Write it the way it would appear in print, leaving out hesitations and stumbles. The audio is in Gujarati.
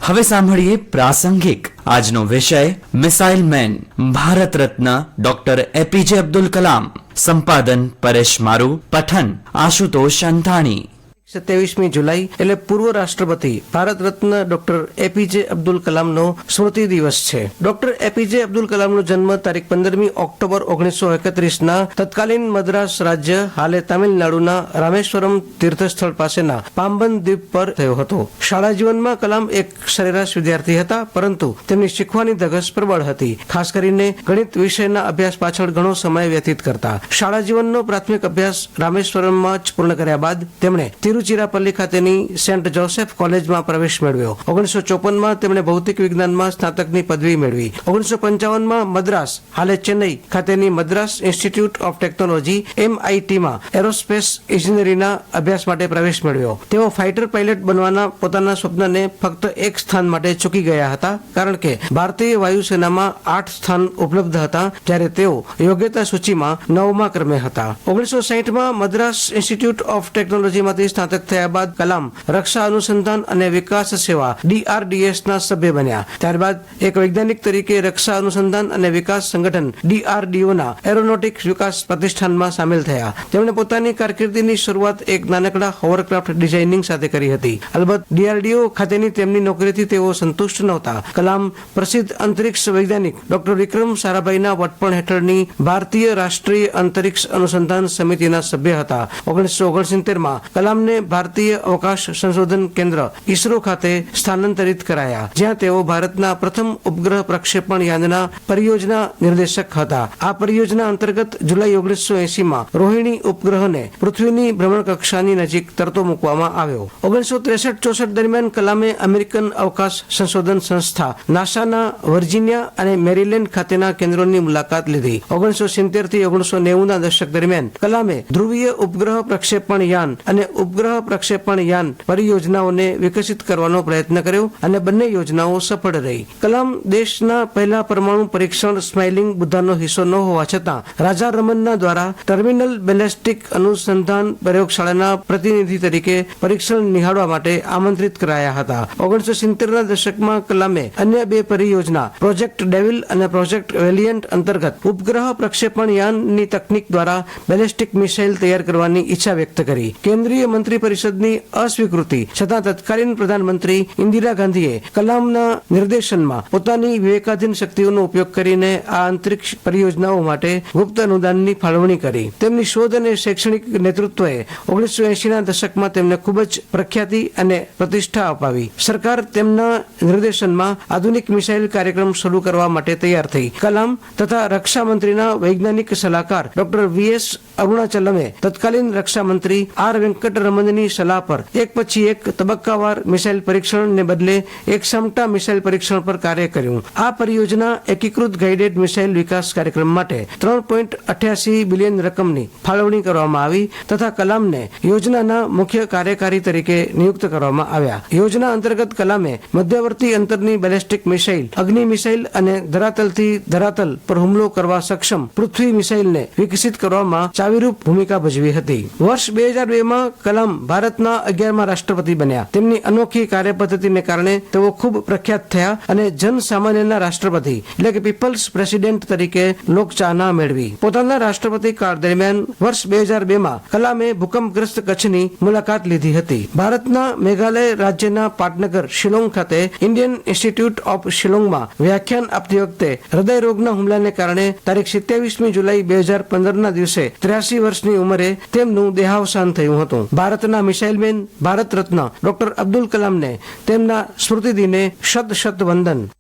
હવે સાંભળીએ પ્રાસંગિક આજનો વિષય missile man Bharat Ratna doctor APJ Abdul Kalam. સંપાદન પરેશ મારુ, પઠન આશુતોષ અંતાણી. 27મી જુલાઈ એટલે પૂર્વ રાષ્ટ્રપતિ ભારત રત્ન ડોક્ટર એપીજે અબ્દુલ કલામનો સ્મૃતિ દિવસ છે. ડોક્ટર એપીજે અબ્દુલ કલામનો જન્મ તારીખ 15મી ઓક્ટોબર 1931ના તત્કાલીન મદ્રાસ રાજ્ય હાલે તામિલનાડુના રામેશ્વરમ તીર્થસ્થળ પાસેના પામ્બન દ્વીપ પર થયો હતો. શાળા જીવનમાં કલામ એક સરેરાશ વિદ્યાર્થી હતા, પરંતુ તેમની શીખવાની ધગશ પ્રબળ હતી. ખાસ કરીને ગણિત વિષયના અભ્યાસ પાછળ ઘણો સમય વ્યતીત કરતા. શાળા જીવનનો પ્રાથમિક અભ્યાસ રામેશ્વરમમાં જ પૂર્ણ કર્યા બાદ તેમણે તિરુચિરાપલ્લી ખાતેની સેન્ટ જોસેફ કોલેજમાં પ્રવેશ મેળવ્યો. 1954માં તેમણે ભૌતિક વિજ્ઞાનમાં સ્નાતકની પદવી મેળવી. 1955માં મદ્રાસ હાલે ચેન્નઈ ખાતેની મદ્રાસ ઇન્સ્ટિટ્યૂટ ઓફ ટેકનોલોજી MITમાં એરોસ્પેસ ઇજનેરીના અભ્યાસ માટે પ્રવેશ મેળવ્યો. તેઓ ફાઇટર પાયલટ બનવાના પોતાના સ્વપ્નને ફક્ત એક સ્થાન માટે ચૂકી ગયા હતા, કારણ કે ભારતીય વાયુસેનામાં 8 સ્થાન ઉપલબ્ધ હતા, જ્યારે તેઓ યોગ્યતા સૂચિમાં 9મા ક્રમે હતા. 1960માં મદ્રાસ ઇન્સ્ટિટ્યૂટ ઓફ ટેકનોલોજીમાંથી સ્નાતક થયા બાદ કલામ રક્ષા અનુસંધાન અને વિકાસ સેવા DRDSના સભ્ય બન્યા. ત્યારબાદ એક વૈજ્ઞાનિક તરીકે રક્ષા અનુસંધાન અને વિકાસ સંગઠન DRDOના એરોનોટિક્સ વિકાસ પ્રતિષ્ઠાનમાં સામેલ થયા. તેમણે પોતાની કારકિર્દીની શરૂઆત એક નાનકડા હોવરક્રાફ્ટ ડિઝાઇનિંગ સાથે કરી હતી. અલબત્ત DRDO ખાતેની તેમની નોકરીથી તેઓ સંતુષ્ટ નહોતા. કલામ પ્રસિદ્ધ અંતરિક્ષ વૈજ્ઞાનિક ડોક્ટર વિક્રમ સારાભાઈના વડપણ હેઠળની ભારતીય રાષ્ટ્રીય અંતરિક્ષ અનુસંધાન સમિતિના સભ્ય હતા. 1969માં કલામને ભારતીય અવકાશ સંશોધન કેન્દ્ર ISRO ખાતે સ્થાનાંતરિત કરાયા, જ્યાં તેઓ ભારતના પ્રથમ ઉપગ્રહ પ્રક્ષેપણ યાનના પરિયોજના નિર્દેશક હતા. આ પરિયોજના અંતર્ગત જુલાઈ 1980માં રોહિણી ઉપગ્રહને પૃથ્વીની ભ્રમણકક્ષાની નજીક તરતો મૂકવામાં આવ્યો. 1963-64 દરમિયાન કલામે અમેરિકન અવકાશ સંશોધન સંસ્થા નાસાના વર્જિનિયા અને મેરીલેન્ડ ખાતેના કેન્દ્રોની મુલાકાત લીધી. 1970 થી 1990ના દશક દરમિયાન કલામે ધ્રુવીય ઉપગ્રહ પ્રક્ષેપણ યાન અને ઉપગ્રહ પ્રક્ષેપણ યાન પરિયોજનાઓને વિકસિત કરવાનો પ્રયત્ન કર્યો અને બંને યોજનાઓ સફળ રહી. કલામ દેશના પહેલા પરમાણુ પરીક્ષણ સ્માઇલિંગ બુદ્ધાનો હિસ્સો ન હોવા છતાં રાજા રમન્ના દ્વારા ટર્મિનલ બેલેસ્ટિક અનુસંધાન પ્રયોગશાળાના પ્રતિનિધિ તરીકે પરીક્ષણ નિહાળવા માટે આમંત્રિત કરાયા હતા. 1970ના દશકમાં કલામે અન્ય બે પરિયોજના પ્રોજેક્ટ ડેવિલ અને પ્રોજેક્ટ વેલિયન્ટ અંતર્ગત ઉપગ્રહ પ્રક્ષેપણ યાનની તકનીક દ્વારા બેલેસ્ટિક મિસાઇલ તૈયાર કરવાની ઈચ્છા વ્યક્ત કરી. કેન્દ્રીય મંત્રી પરિષદની અસ્વીકૃતિ છતાં તત્કાલીન પ્રધાનમંત્રી ઇન્દિરા ગાંધીએ કલામના નિર્દેશનમાં પોતાની વિવેકાધીન શક્તિઓનો ઉપયોગ કરીને આ અંતરિક્ષ પરિયોજનાઓ માટે ગુપ્ત અનુદાનની ફાળવણી કરી. તેમની શોધ અને શૈક્ષણિક નેતૃત્વએ 1980ના દશકમાં તેમને ખૂબ જ પ્રખ્યાતિ અને પ્રતિષ્ઠા અપાવી. સરકાર તેમના નિર્દેશનમાં આધુનિક મિસાઇલ કાર્યક્રમ શરૂ કરવા માટે તૈયાર થઈ. કલામ તથા રક્ષા મંત્રીના વૈજ્ઞાનિક સલાહકાર ડોક્ટર VS અરુણાચલમે તત્કાલીન રક્ષા મંત્રી R વેંકટરમણની સલાહ પર એક પછી એક તબક્કાવાર મિસાઇલ પરીક્ષણને બદલે એક સમટા મિસાઇલ પરીક્ષણ પર કાર્ય કર્યું. આ પરિયોજના એકીકૃત ગાઇડેડ મિસાઇલ વિકાસ કાર્યક્રમ માટે 3.88 બિલિયન રકમની ફાળવણી કરવામાં આવી તથા કલામને યોજનાના મુખ્ય કાર્યકારી તરીકે નિયુક્ત કરવામાં આવ્યા. યોજના અંતર્ગત કલામે મધ્યવર્તી અંતરની બેલેસ્ટિક મિસાઇલ, અગ્નિ મિસાઇલ અને ધરાતલથી ધરાતલ પર હુમલો કરવા સક્ષમ પૃથ્વી મિસાઇલને વિકસિત કરવામાં ચાવીરૂપ ભૂમિકા ભજવી હતી. વર્ષ 2002માં કલામ ભારતના 11મા રાષ્ટ્રપતિ બન્યા. તેમની અનોખી કાર્યપદ્ધતિને કારણે તેઓ ખૂબ પ્રખ્યાત થયા અને જનસામાન્યના રાષ્ટ્રપતિ એટલે કે પીપલ્સ પ્રેસિડેન્ટ તરીકે લોકચાહના મેળવી. પોતાના રાષ્ટ્રપતિ કાળ દરમિયાન વર્ષ 2002માં કલામે ભૂકંપગ્રસ્ત કચ્છની મુલાકાત લીધી હતી. ભારતના મેઘાલય રાજ્યના પાટનગર શિલોંગ ખાતે ઇન્ડિયન ઇન્સ્ટિટ્યૂટ ઓફ શિલોંગમાં વ્યાખ્યાન આપતી વખતે હૃદય રોગના હુમલાને કારણે તારીખ 27મી જુલાઈ 2015ના દિવસે 83 વર્ષની ઉંમરે તેમનું દેહાવસાન થયું હતું. ભારતના મિસાઇલમેન ભારત રત્ન ડોક્ટર અબ્દુલ કલામને તેમના સ્મૃતિ દિને શત શત વંદન.